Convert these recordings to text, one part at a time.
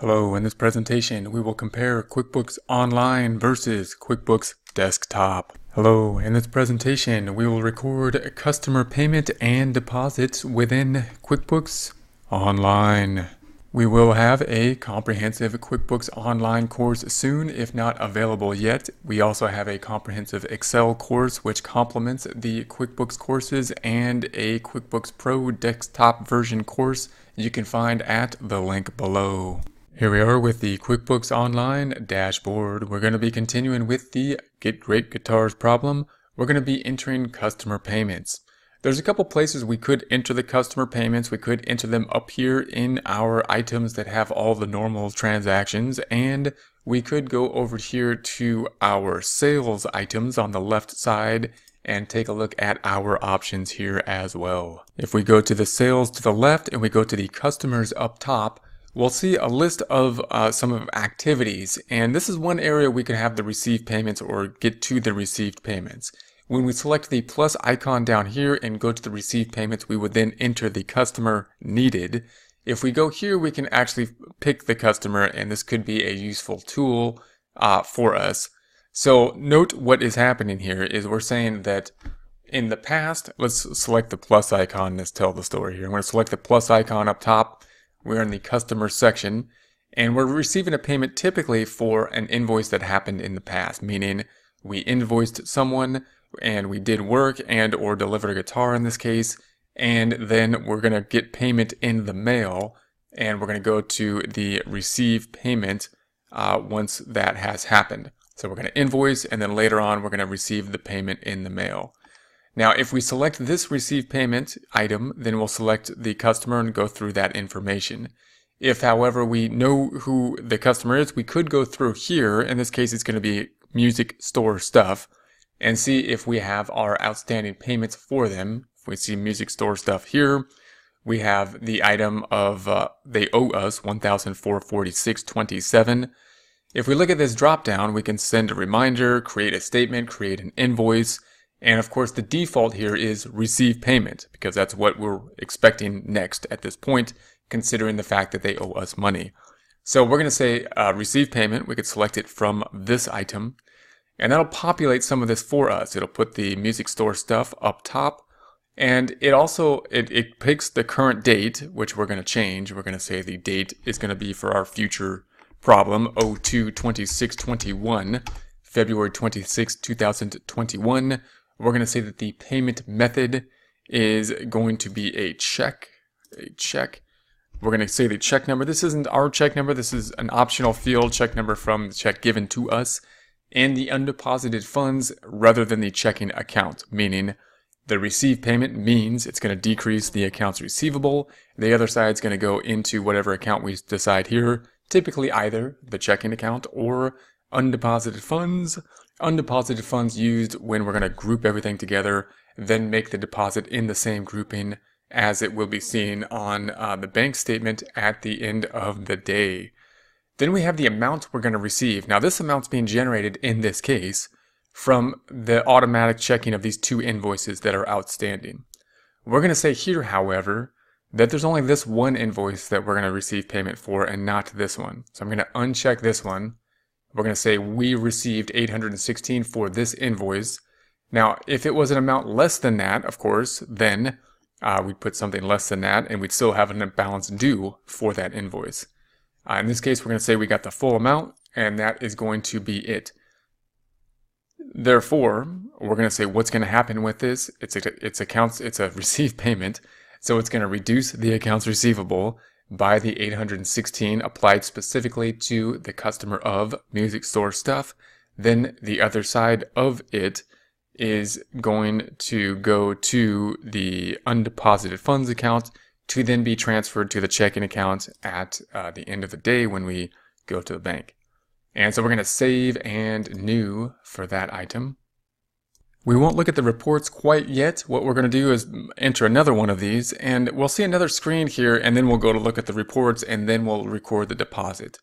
Hello, in this presentation we will compare QuickBooks Online versus QuickBooks Desktop. Hello, in this presentation we will record customer payment and deposits within QuickBooks Online. We will have a comprehensive QuickBooks Online course soon, if not available yet. We also have a comprehensive Excel course which complements the QuickBooks courses, and a QuickBooks Pro desktop version course you can find at the link below. Here we are with the QuickBooks Online dashboard. We're going to be continuing with the Get Great Guitars problem. We're going to be entering customer payments. There's a couple places we could enter the customer payments. We could enter them up here in our items that have all the normal transactions, and we could go over here to our sales items on the left side and take a look at our options here as well. If we go to the sales to the left and we go to the customers up top, we'll see a list of some of activities, and this is one area we can have the received payments or get to the received payments. When we select the plus icon down here and go to the received payments, we would then enter the customer needed. If we go here, we can actually pick the customer, and this could be a useful tool for us. So note what is happening here is we're saying that in the past, let's select the plus icon. Let's tell the story here. I'm going to select the plus icon up top. We're in the customer section, and we're receiving a payment typically for an invoice that happened in the past, meaning we invoiced someone and we did work and or delivered a guitar in this case, and then we're going to get payment in the mail, and we're going to go to the receive payment once that has happened. So we're going to invoice, and then later on we're going to receive the payment in the mail. Now, if we select this receive payment item, then we'll select the customer and go through that information. If, however, we know who the customer is, we could go through here. In this case, it's going to be music store stuff, and see if we have our outstanding payments for them. If we see music store stuff here, we have the item of they owe us $1,446.27. If we look at this drop down, we can send a reminder, create a statement, create an invoice. And of course, the default here is receive payment, because that's what we're expecting next at this point, considering the fact that they owe us money. So we're going to say receive payment. We could select it from this item, and that'll populate some of this for us. It'll put the music store stuff up top, and it also it picks the current date, which we're going to change. We're going to say the date is going to be for our future problem, 02/26/21, February 26, 2021. We're going to say that the payment method is going to be a check. We're going to say the check number. This isn't our check number. This is an optional field, check number from the check given to us, and the undeposited funds rather than the checking account, meaning the receive payment means it's going to decrease the accounts receivable. The other side is going to go into whatever account we decide here, typically either the checking account or undeposited funds. Undeposited funds used when we're going to group everything together, then make the deposit in the same grouping as it will be seen on the bank statement at the end of the day. Then we have the amount we're going to receive. Now this amount's being generated in this case from the automatic checking of these two invoices that are outstanding. We're going to say here, however, that there's only this one invoice that we're going to receive payment for and not this one. So I'm going to uncheck this one. We're going to say we received $816 for this invoice. Now, if it was an amount less than that, of course, then we'd put something less than that, and we'd still have a balance due for that invoice. In this case, we're going to say we got the full amount, and that is going to be it. Therefore, we're going to say what's going to happen with this. It's a received payment, so it's going to reduce the accounts receivable by the $816 applied specifically to the customer of music store stuff. Then the other side of it is going to go to the undeposited funds account to then be transferred to the checking account at the end of the day when we go to the bank. And so we're going to save and new for that item. We won't look at the reports quite yet. What we're going to do is enter another one of these, and we'll see another screen here, and then we'll go to look at the reports, and then we'll record the deposit.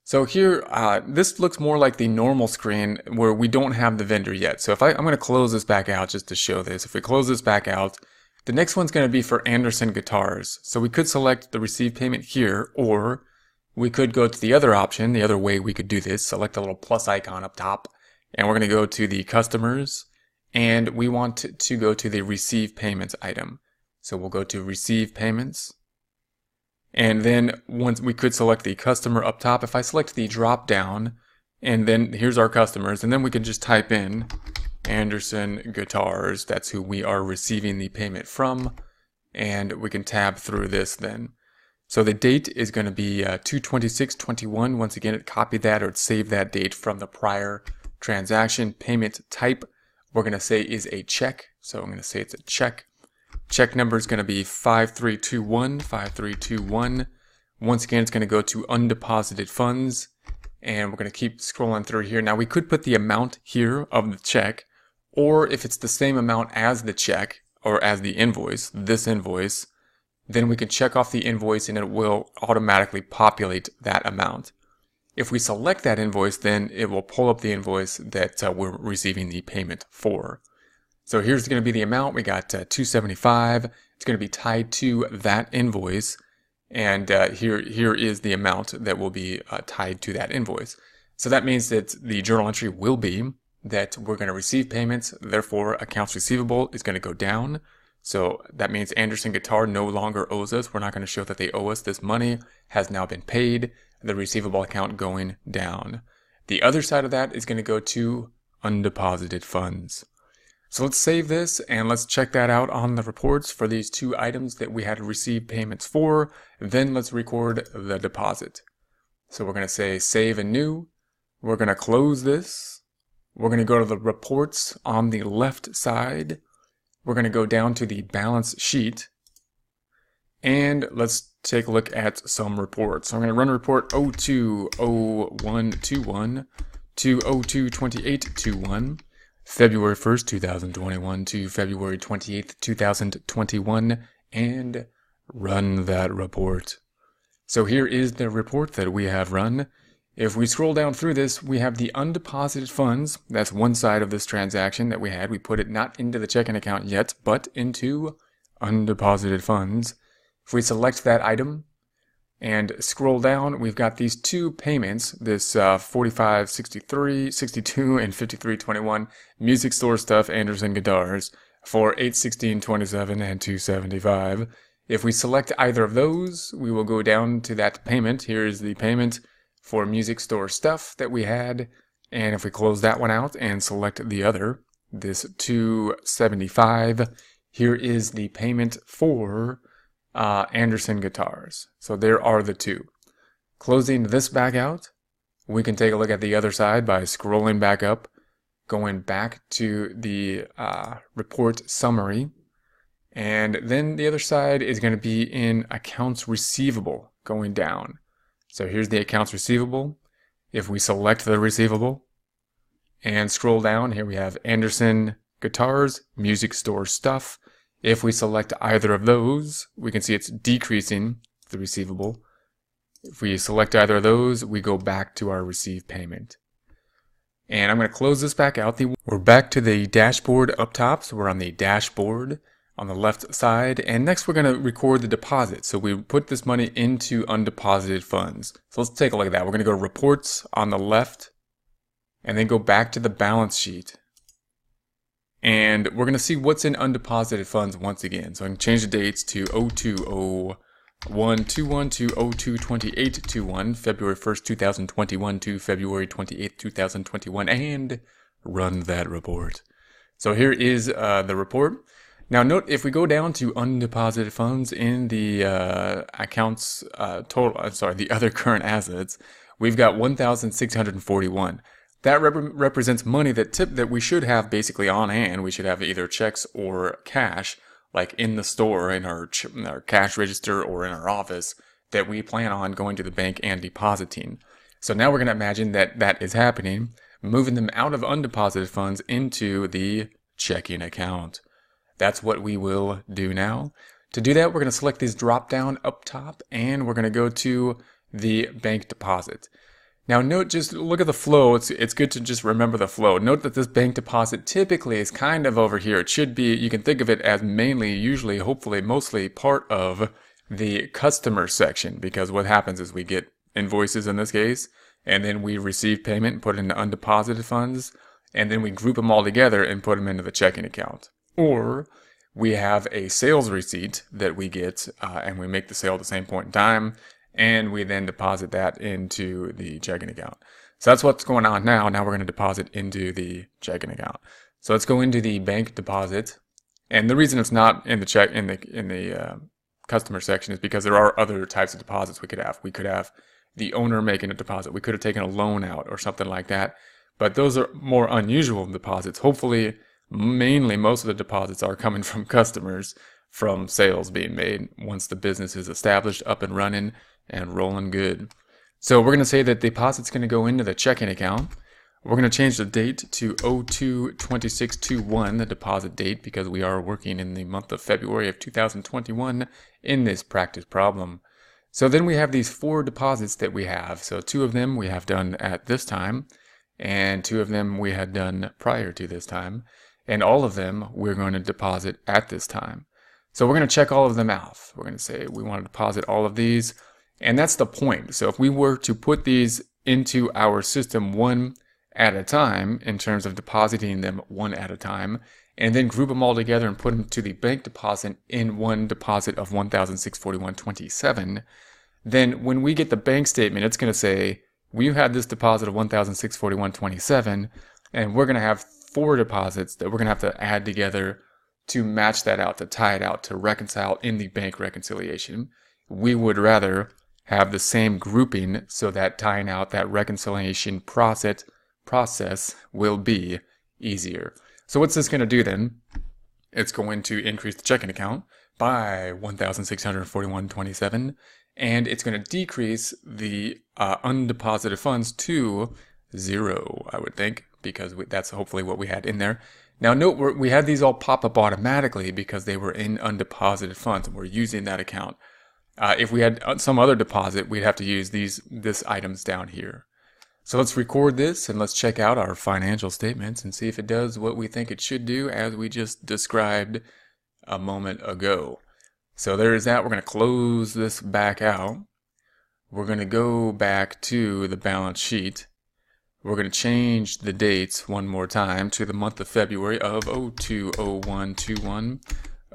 So here, this looks more like the normal screen where we don't have the vendor yet. So I'm going to close this back out just to show this. If we close this back out, the next one's going to be for Anderson Guitars. So we could select the receive payment here, or we could go to the other option, the other way we could do this, select the little plus icon up top, and we're going to go to the customers, and we want to go to the receive payments item. So we'll go to receive payments, and then once we could select the customer up top. If I select the drop down, and then here's our customers, and then we can just type in Anderson Guitars. That's who we are receiving the payment from, and we can tab through this then. So the date is going to be 2/26/21. Once again, copy that or save that date from the prior transaction. Payment type, we're going to say is a check. So I'm going to say it's a check. Check number is going to be 5321, 5321. Once again, it's going to go to undeposited funds. And we're going to keep scrolling through here. Now we could put the amount here of the check, or if it's the same amount as the check or as the invoice, this invoice, then we can check off the invoice and it will automatically populate that amount. If we select that invoice, then it will pull up the invoice that we're receiving the payment for. So here's going to be the amount. We got $275. It's going to be tied to that invoice. And here is the amount that will be tied to that invoice. So that means that the journal entry will be that we're going to receive payments, therefore accounts receivable is going to go down. So that means Anderson Guitar no longer owes us. We're not going to show that they owe us. This money has now been paid. The receivable account going down. The other side of that is going to go to undeposited funds. So let's save this and let's check that out on the reports for these two items that we had to receive payments for. Then let's record the deposit. So we're going to say save and new. We're going to close this. We're going to go to the reports on the left side. We're going to go down to the balance sheet. And let's take a look at some reports. So I'm going to run report 020121 to 022821. February 1st, 2021 to February 28th, 2021, and run that report. So here is the report that we have run. If we scroll down through this, we have the undeposited funds. That's one side of this transaction that we had. We put it not into the checking account yet, but into undeposited funds. If we select that item and scroll down, we've got these two payments, this 45.63, 62, and 53.21 music store stuff, Anderson Guitars, for 816.27 and 275. If we select either of those, we will go down to that payment. Here is the payment for music store stuff that we had. And if we close that one out and select the other, this 275, here is the payment for Anderson Guitars. So there are the two. Closing this back out, we can take a look at the other side by scrolling back up, going back to the report summary, and then the other side is going to be in accounts receivable, going down. So here's the accounts receivable. If we select the receivable and scroll down, here we have Anderson Guitars, music store stuff. If we select either of those, we can see it's decreasing the receivable. If we select either of those, we go back to our receive payment. And I'm going to close this back out. We're back to the dashboard up top. So we're on the dashboard on the left side. And next we're going to record the deposit. So we put this money into undeposited funds. So let's take a look at that. We're going to go to reports on the left and then go back to the balance sheet. And we're going to see what's in undeposited funds once again. So I can change the dates to 020121 to 022821, February 1st, 2021 to February 28th, 2021, and run that report. So here is the report. Now note, if we go down to undeposited funds in the accounts the other current assets, we've got 1,641. That represents money that we should have basically on hand. We should have either checks or cash, like in the store, in our cash register, or in our office, that we plan on going to the bank and depositing. So now we're going to imagine that that is happening, moving them out of undeposited funds into the checking account. That's what we will do now. To do that, we're going to select this drop down up top, and we're going to go to the bank deposit. Now note, just look at the flow. It's good to just remember the flow. Note that this bank deposit typically is kind of over here. It should be, you can think of it as mainly, usually, hopefully, mostly part of the customer section, because what happens is we get invoices in this case, and then we receive payment and put it into undeposited funds, and then we group them all together and put them into the checking account. Or we have a sales receipt that we get, and we make the sale at the same point in time, and we then deposit that into the checking account. So that's what's going on now. Now we're going to deposit into the checking account. So let's go into the bank deposit. And the reason it's not in the customer section is because there are other types of deposits we could have. We could have the owner making a deposit. We could have taken a loan out or something like that. But those are more unusual deposits. Hopefully, mainly most of the deposits are coming from customers, from sales being made once the business is established, up and running, and rolling good. So we're going to say that the deposit's going to go into the checking account. We're going to change the date to 02/26/21, the deposit date, because we are working in the month of February of 2021 in this practice problem. So then we have these 4 deposits that we have. So 2 of them we have done at this time, and 2 of them we had done prior to this time, and all of them we're going to deposit at this time. So we're going to check all of them out. We're going to say we want to deposit all of these, and that's the point. So if we were to put these into our system one at a time, in terms of depositing them one at a time, and then group them all together and put them to the bank deposit in one deposit of $1,641.27, then when we get the bank statement, it's going to say, we had this deposit of $1,641.27, and we're going to have 4 deposits that we're going to have to add together to match that out, to tie it out, to reconcile in the bank reconciliation. We would rather have the same grouping so that tying out that reconciliation process will be easier. So what's this going to do then? It's going to increase the checking account by $1,641.27, and it's going to decrease the undeposited funds to 0, I would think, because that's hopefully what we had in there. Now note, we had these all pop up automatically because they were in undeposited funds, and we're using that account. If we had some other deposit, we'd have to use this items down here. So let's record this and let's check out our financial statements and see if it does what we think it should do, as we just described a moment ago. So there is that. We're going to close this back out. We're going to go back to the balance sheet. We're going to change the dates one more time to the month of February of 02/01/21,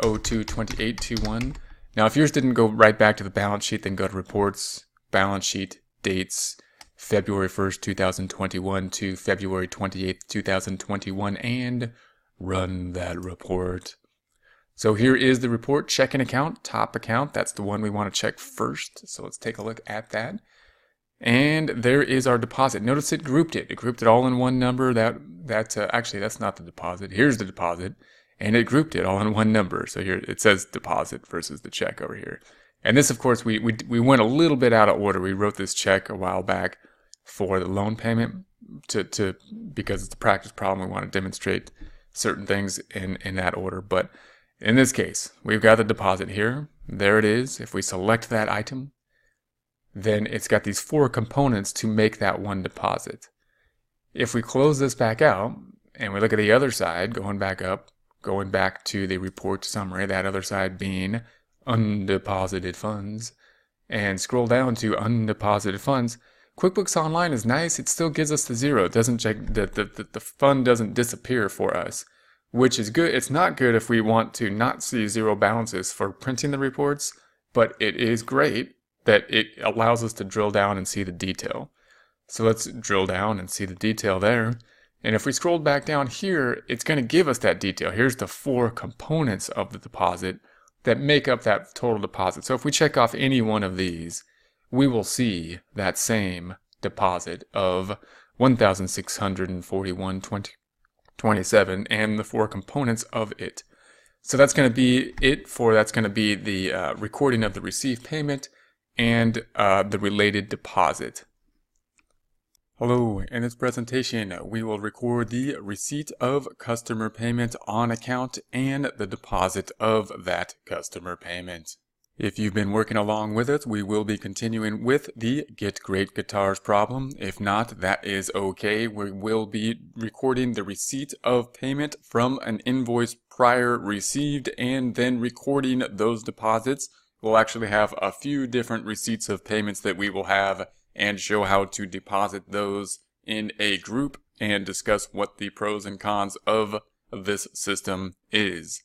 02/28/21. Now, if yours didn't go right back to the balance sheet, then go to Reports, Balance Sheet, Dates, February 1st, 2021 to February 28th, 2021, and run that report. So here is the report. Checking account, top account. That's the one we want to check first. So let's take a look at that. And there is our deposit. Notice it grouped it. It grouped it all in one number. Actually, that's not the deposit. Here's the deposit. And it grouped it all in one number. So here it says deposit versus the check over here. And this, of course, we went a little bit out of order. We wrote this check a while back for the loan payment because it's a practice problem. We want to demonstrate certain things in that order. But in this case, we've got the deposit here. There it is. If we select that item, then it's got these 4 components to make that one deposit. If we close this back out and we look at the other side, going back up, going back to the report summary, that other side being undeposited funds, and scroll down to undeposited funds, QuickBooks Online is nice. It still gives us the 0. It doesn't check the fund doesn't disappear for us, which is good. It's not good if we want to not see 0 balances for printing the reports, but it is great that it allows us to drill down and see the detail. So let's drill down and see the detail there. And if we scroll back down here, it's going to give us that detail. Here's the 4 components of the deposit that make up that total deposit. So if we check off any one of these, we will see that same deposit of $1,641.27 and the 4 components of it. So that's going to be it that's going to be the recording of the received payment and the related deposit. Hello, in this presentation we will record the receipt of customer payment on account and the deposit of that customer payment. If you've been working along with us, we will be continuing with the Get Great Guitars problem. If not, that is okay. We will be recording the receipt of payment from an invoice prior received and then recording those deposits. We'll actually have a few different receipts of payments that we will have and show how to deposit those in a group and discuss what the pros and cons of this system is.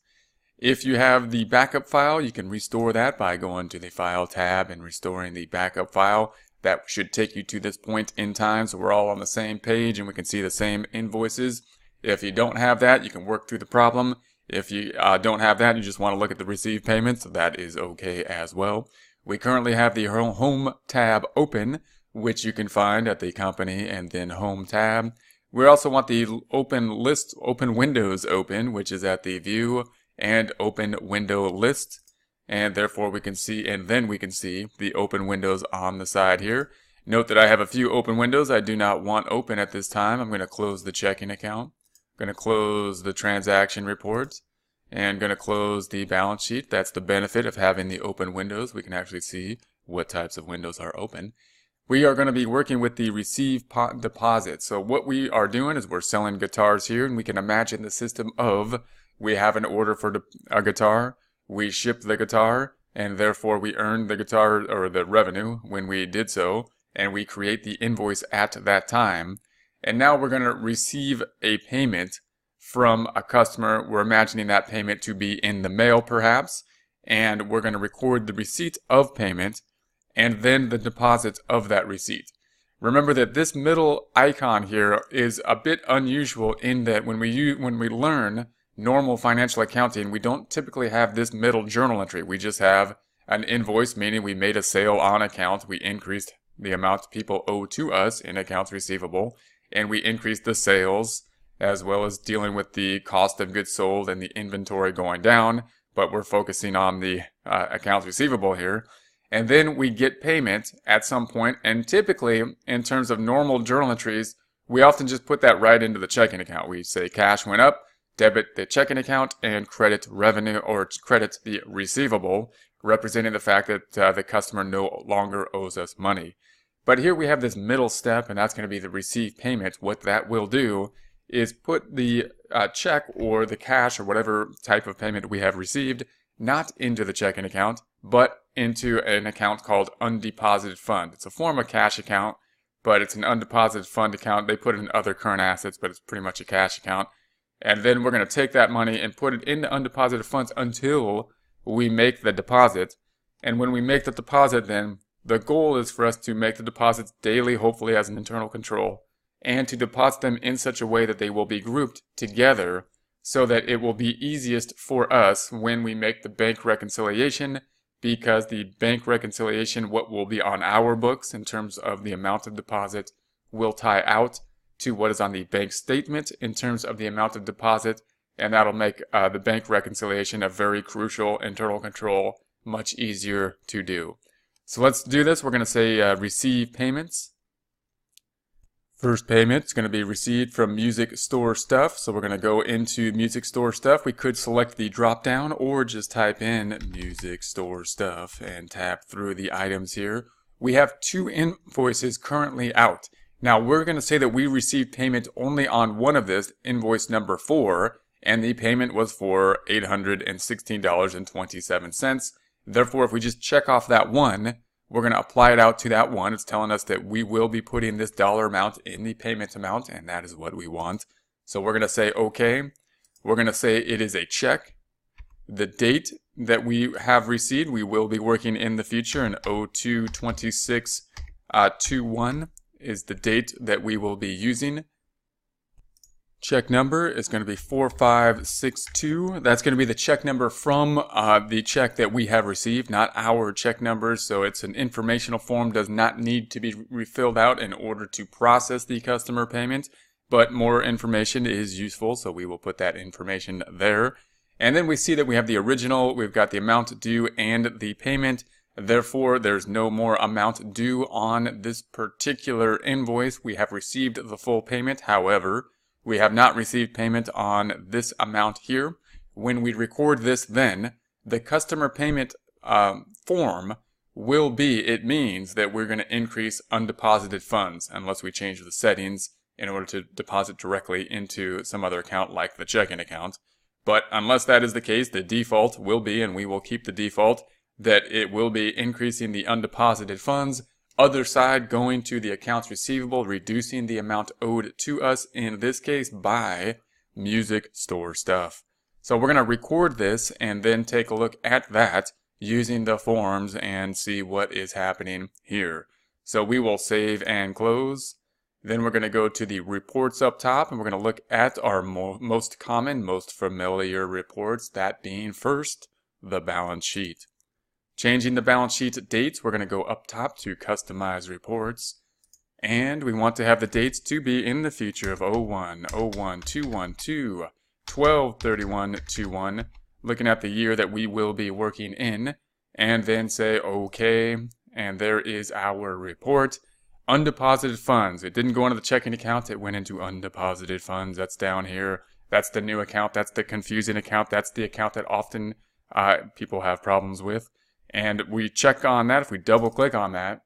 If you have the backup file, you can restore that by going to the File tab and restoring the backup file. That should take you to this point in time, so we're all on the same page and we can see the same invoices. If you don't have that, you can work through the problem. If you don't have that, you just want to look at the received payments, that is okay as well. We currently have the Home tab open, which you can find at the Company and then Home tab. We also want the Open Windows open, which is at the View and Open Window List, and therefore we can see, and then we can see the open windows on the side here. Note that I have a few open windows I do not want open at this time. I'm going to close the checking account, I'm going to close the transaction report, and going to close the balance sheet. That's the benefit of having the open windows. We can actually see what types of windows are open. We are going to be working with the receive deposit. So what we are doing is we're selling guitars here, and we can imagine the system of we have an order for a guitar, we ship the guitar, and therefore we earn the guitar or the revenue when we did so, and we create the invoice at that time. And now we're going to receive a payment from a customer. We're imagining that payment to be in the mail perhaps, and we're going to record the receipt of payment and then the deposit of that receipt. Remember that this middle icon here is a bit unusual in that when we learn normal financial accounting, we don't typically have this middle journal entry. We just have an invoice, meaning we made a sale on account, we increased the amount people owe to us in accounts receivable, and we increased the sales as well as dealing with the cost of goods sold and the inventory going down, but we're focusing on the accounts receivable here. And then we get payment at some point, and typically in terms of normal journal entries, we often just put that right into the checking account. We say cash went up, debit the checking account, and credit revenue or credit the receivable, representing the fact that the customer no longer owes us money. But here we have this middle step, and that's going to be the receive payment. What that will do is put the check or the cash or whatever type of payment we have received not into the checking account, but into an account called undeposited fund. It's a form of cash account, but it's an undeposited fund account. They put it in other current assets, but it's pretty much a cash account. And then we're going to take that money and put it into undeposited funds until we make the deposit. And when we make the deposit, then the goal is for us to make the deposits daily, hopefully as an internal control, and to deposit them in such a way that they will be grouped together so that it will be easiest for us when we make the bank reconciliation, because the bank reconciliation, what will be on our books in terms of the amount of deposit, will tie out to what is on the bank statement in terms of the amount of deposit, and that'll make the bank reconciliation a very crucial internal control much easier to do. So let's do this. We're going to say receive payments. First payment is going to be received from Music Store Stuff. So we're going to go into Music Store Stuff. We could select the drop down or just type in Music Store Stuff and tap through the items here. We have 2 invoices currently out. Now we're going to say that we received payment only on one of this, invoice number 4, and the payment was for $816.27. Therefore, if we just check off that one, we're going to apply it out to that one. It's telling us that we will be putting this dollar amount in the payment amount, and that is what we want. So we're going to say OK. We're going to say it is a check. The date that we have received, we will be working in the future, and 02/26/21 is the date that we will be using. Check number is going to be 4562. That's going to be the check number from the check that we have received, not our check numbers. So it's an informational form, does not need to be refilled out in order to process the customer payment, but more information is useful, so we will put that information there. And then we see that we have the original, we've got the amount due and the payment. Therefore, there's no more amount due on this particular invoice. We have received the full payment. However, we have not received payment on this amount here. When we record this, then the customer payment form will be, it means that we're going to increase undeposited funds unless we change the settings in order to deposit directly into some other account like the checking account. But unless that is the case, the default will be, and we will keep the default, that it will be increasing the undeposited funds Other side going to the accounts receivable, reducing the amount owed to us, in this case by music store stuff. So we're going to record this and then take a look at that using the forms and see what is happening here. So we will save and close. Then we're going to go to the reports up top, and we're going to look at our most common, most familiar reports, that being first, the balance sheet. Changing the balance sheet dates, we're going to go up top to customize reports. And we want to have the dates to be in the future of 01, 01, 212, 12/31/21, looking at the year that we will be working in, and then say OK, and there is our report. Undeposited funds. It didn't go into the checking account, it went into undeposited funds. That's down here. That's the new account. That's the confusing account. That's the account that often people have problems with. And we check on that. If we double click on that,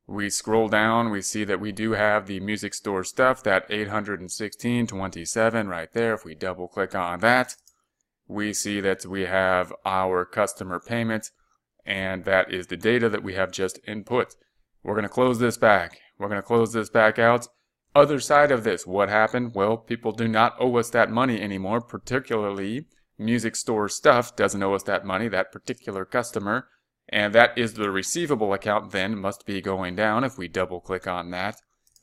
we scroll down, we see that we do have the music store stuff, that $816.27 right there. If we double click on that, we see that we have our customer payment, and that is the data that we have just input. We're going to close this back. We're going to close this back out. Other side of this, what happened? Well, people do not owe us that money anymore, particularly music store stuff doesn't owe us that money, that particular customer. And that is the receivable account then must be going down. If we double click on that,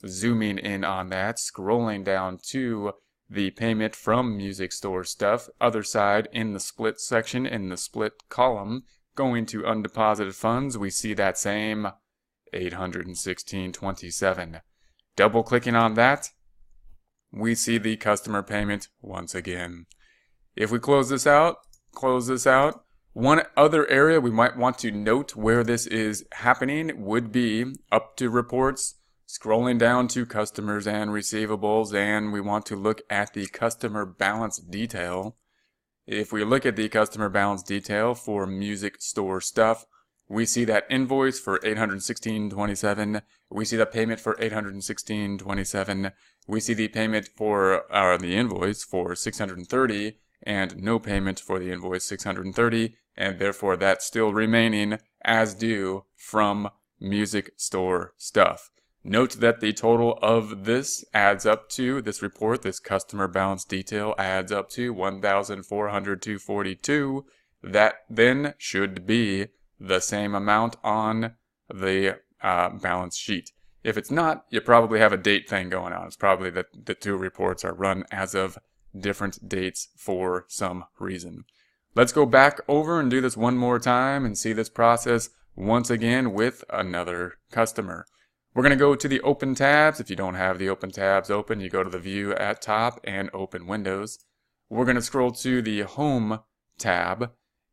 zooming in on that, scrolling down to the payment from music store stuff, other side in the split section, in the split column, going to undeposited funds, we see that same $816.27. Double clicking on that, we see the customer payment once again. If we close this out, one other area we might want to note where this is happening would be up to reports, scrolling down to customers and receivables, and we want to look at the customer balance detail. If we look at the customer balance detail for music store stuff, we see that invoice for $816.27. We see the payment for $816.27. We see the payment for the invoice for $630, and no payment for the invoice $630, and therefore that's still remaining as due from music store stuff. Note that the total of this adds up to, this report, this customer balance detail adds up to $1,402.42. That then should be the same amount on the balance sheet. If it's not, you probably have a date thing going on. It's probably that the two reports are run as of different dates for some reason. Let's go back over and do this one more time and see this process once again with another customer. We're going to go to the open tabs. If you don't have the open tabs open, you go to the view at top and open windows. We're going to scroll to the home tab,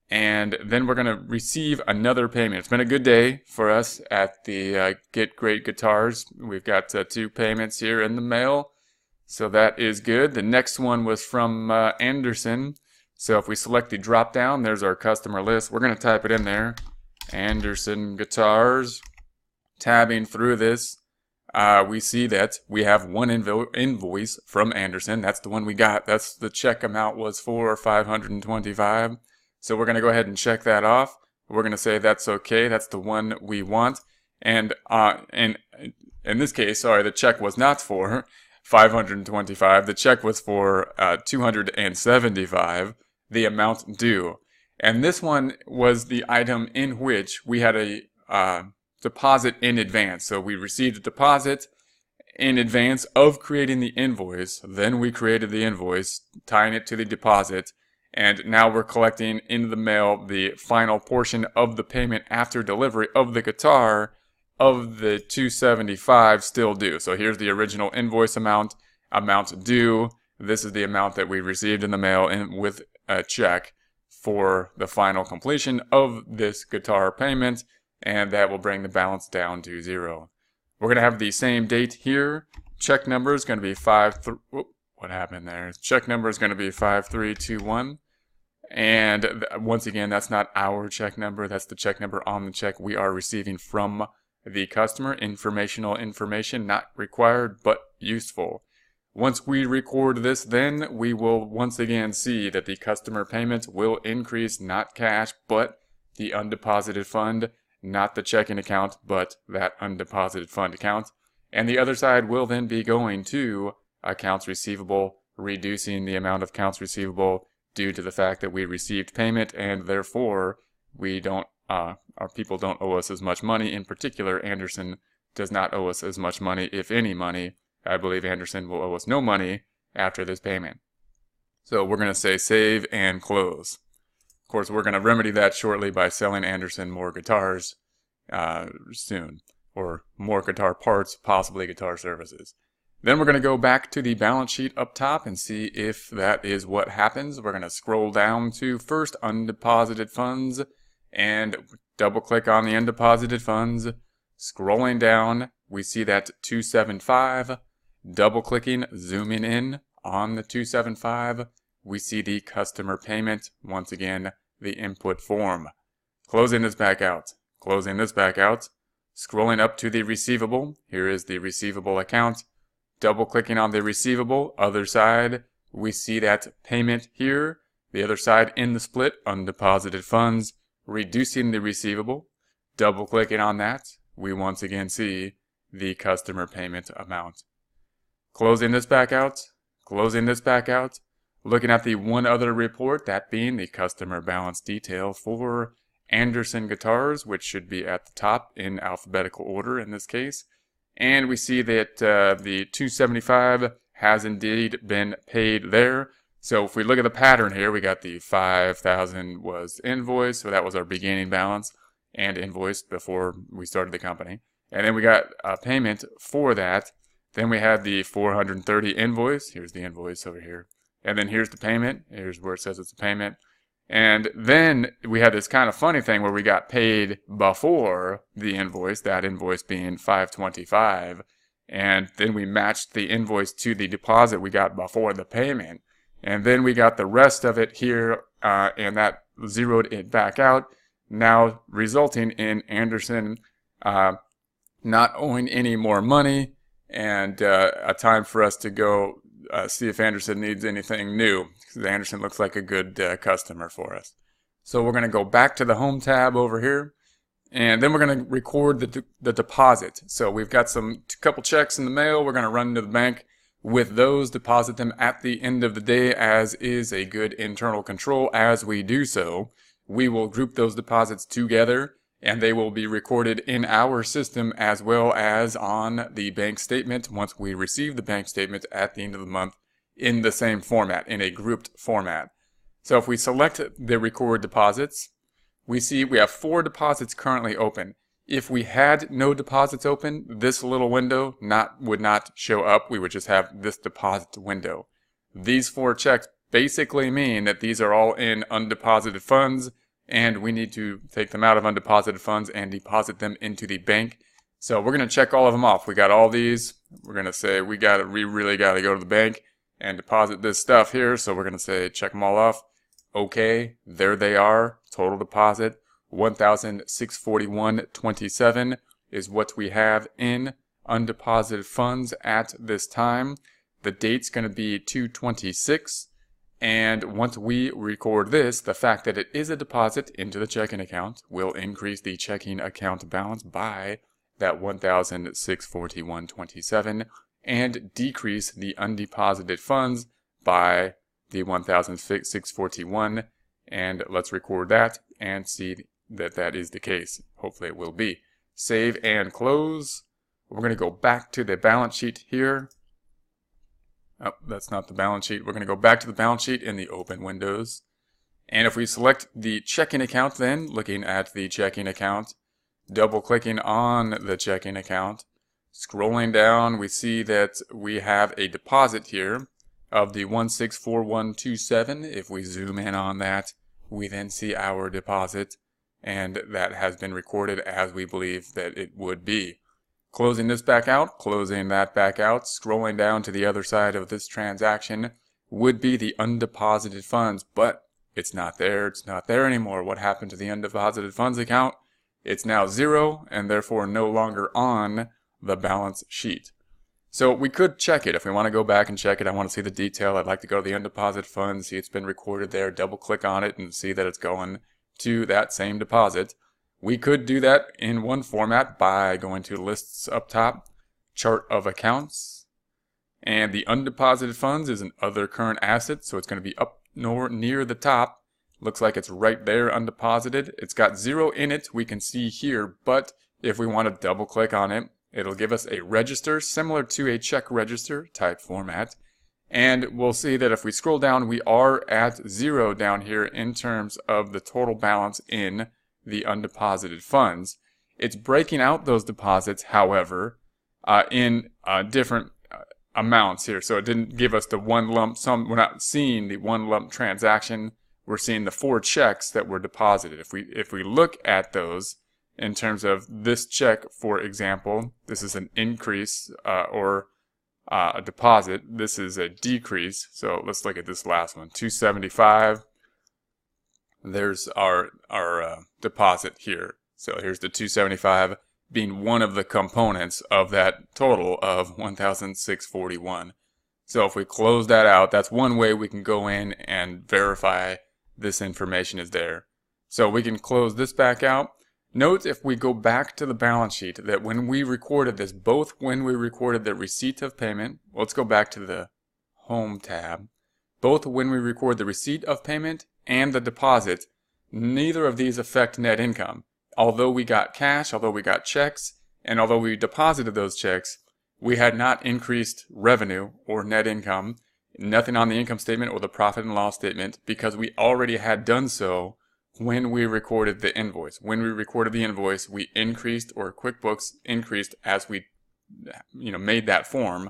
and then we're going to receive another payment. It's been a good day for us at the Get Great Guitars. We've got 2 payments here in the mail, so that is good. The next one was from Anderson. So if we select the drop down, there's our customer list. We're going to type it in there, Anderson Guitars. Tabbing through this, we see that we have one invoice from Anderson. That's the one we got. That's the check amount was for $525. So we're going to go ahead and check that off. We're going to say that's okay. That's the one we want. And in this case, sorry, the check was not for $525. The check was for $275, the amount due. And this one was the item in which we had a deposit in advance. So we received a deposit in advance of creating the invoice. Then we created the invoice, tying it to the deposit. And now we're collecting in the mail the final portion of the payment after delivery of the guitar of the $275 still due. So here's the original invoice amount due. This is the amount that we received in the mail with a check for the final completion of this guitar payment. And that will bring the balance down to 0. We're going to have the same date here. Check number is going to be what happened there? Check number is going to be 5321. And once again, that's not our check number. That's the check number on the check we are receiving from the customer. Informational information, not required, but useful. Once we record this, then we will once again see that the customer payment will increase, not cash, but the undeposited fund. not the checking account, but that undeposited fund account. And the other side will then be going to accounts receivable, reducing the amount of accounts receivable due to the fact that we received payment, and therefore we don't, our people don't owe us as much money. In particular, Anderson does not owe us as much money, if any money. I believe Anderson will owe us no money after this payment. So we're going to say save and close. Of course, we're going to remedy that shortly by selling Anderson more guitars soon, or more guitar parts, possibly guitar services. Then we're going to go back to the balance sheet up top and see if that is what happens. We're going to scroll down to first undeposited funds and double click on the undeposited funds. Scrolling down, we see that 275. Double clicking, zooming in on the 275, we see the customer payment. Once again, the input form. Closing this back out. Closing this back out. Scrolling up to the receivable. Here is the receivable account. Double clicking on the receivable. Other side, we see that payment here. The other side in the split, undeposited funds, reducing the receivable. Double clicking on that, we once again see the customer payment amount. Closing this back out. Closing this back out. Looking at the one other report, that being the customer balance detail for Anderson guitars, which should be at the top in alphabetical order in this case. And we see that the 275 has indeed been paid there. So if we look at the pattern here, we got the 5,000 was invoiced, so that was our beginning balance and invoiced before we started the company. And then we got a payment for that. Then we had the 430 invoice. Here's the invoice over here. And then here's the payment. Here's where it says it's a payment. And then we had this kind of funny thing where we got paid before the invoice, that invoice being 525. And then we matched the invoice to the deposit we got before the payment. And then we got the rest of it here, and that zeroed it back out, now resulting in Anderson not owing any more money, and a time for us to go see if Anderson needs anything new, because Anderson looks like a good customer for us. So we're going to go back to the Home tab over here, and then we're going to record the deposit. So we've got a couple checks in the mail. We're going to run to the bank with those, deposit them at the end of the day, as is a good internal control. As we do so, we will group those deposits together, and they will be recorded in our system as well as on the bank statement once we receive the bank statement at the end of the month in the same format, in a grouped format. So if we select the record deposits, we see we have 4 deposits currently open. If we had no deposits open, this little window would not show up. We would just have this deposit window. These 4 checks basically mean that these are all in undeposited funds, and we need to take them out of undeposited funds and deposit them into the bank. So we're going to check all of them off. We got all these. We're going to say we really got to go to the bank and deposit this stuff here. So we're going to say check them all off. Okay, there they are. Total deposit $1,641.27 is what we have in undeposited funds at this time. The date's going to be 2/26. And once we record this, the fact that it is a deposit into the checking account will increase the checking account balance by that $1,641.27 and decrease the undeposited funds by the $1,641. And let's record that and see that that is the case. Hopefully it will be. Save and close. We're going to go back to the balance sheet here. Oh, that's not the balance sheet. We're going to go back to the balance sheet in the open windows. And if we select the checking account then, looking at the checking account, double clicking on the checking account, scrolling down, we see that we have a deposit here of the 164127. If we zoom in on that, we then see our deposit, and that has been recorded as we believe that it would be. Closing this back out, closing that back out, scrolling down to the other side of this transaction would be the undeposited funds, but it's not there. It's not there anymore. What happened to the undeposited funds account? It's now 0 and therefore no longer on the balance sheet. So we could check it. If we want to go back and check it, I want to see the detail. I'd like to go to the undeposited funds, see it's been recorded there, double click on it and see that it's going to that same deposit. We could do that in one format by going to lists up top, chart of accounts, and the undeposited funds is an other current asset, so it's going to be up near the top. Looks like it's right there undeposited. It's got 0 in it, we can see here, but if we want to double click on it, it'll give us a register similar to a check register type format. And we'll see that if we scroll down, we are at 0 down here in terms of the total balance in the undeposited funds. It's breaking out those deposits, however, in different amounts here. So it didn't give us the one lump sum. We're not seeing the one lump transaction. We're seeing the 4 checks that were deposited. If we look at those in terms of this check, for example, this is an increase or a deposit. This is a decrease. So let's look at this last one, $275. There's our deposit here. So here's the $275 being one of the components of that total of $1,641. So if we close that out, that's one way we can go in and verify this information is there. So we can close this back out. Note if we go back to the balance sheet that when we recorded this, both when we recorded the receipt of payment, let's go back to the Home tab, both when we record the receipt of payment and the deposit, neither of these affect net income. Although we got cash, although we got checks, and although we deposited those checks, we had not increased revenue or net income, nothing on the income statement or the profit and loss statement, because we already had done so when we recorded the invoice. When we recorded the invoice, we increased, or QuickBooks increased as we made that form,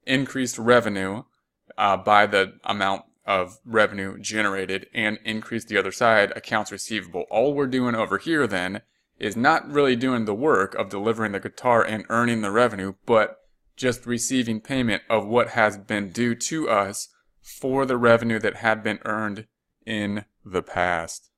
increased revenue by the amount of revenue generated and increased the other side, accounts receivable. All we're doing over here then is not really doing the work of delivering the guitar and earning the revenue, but just receiving payment of what has been due to us for the revenue that had been earned in the past.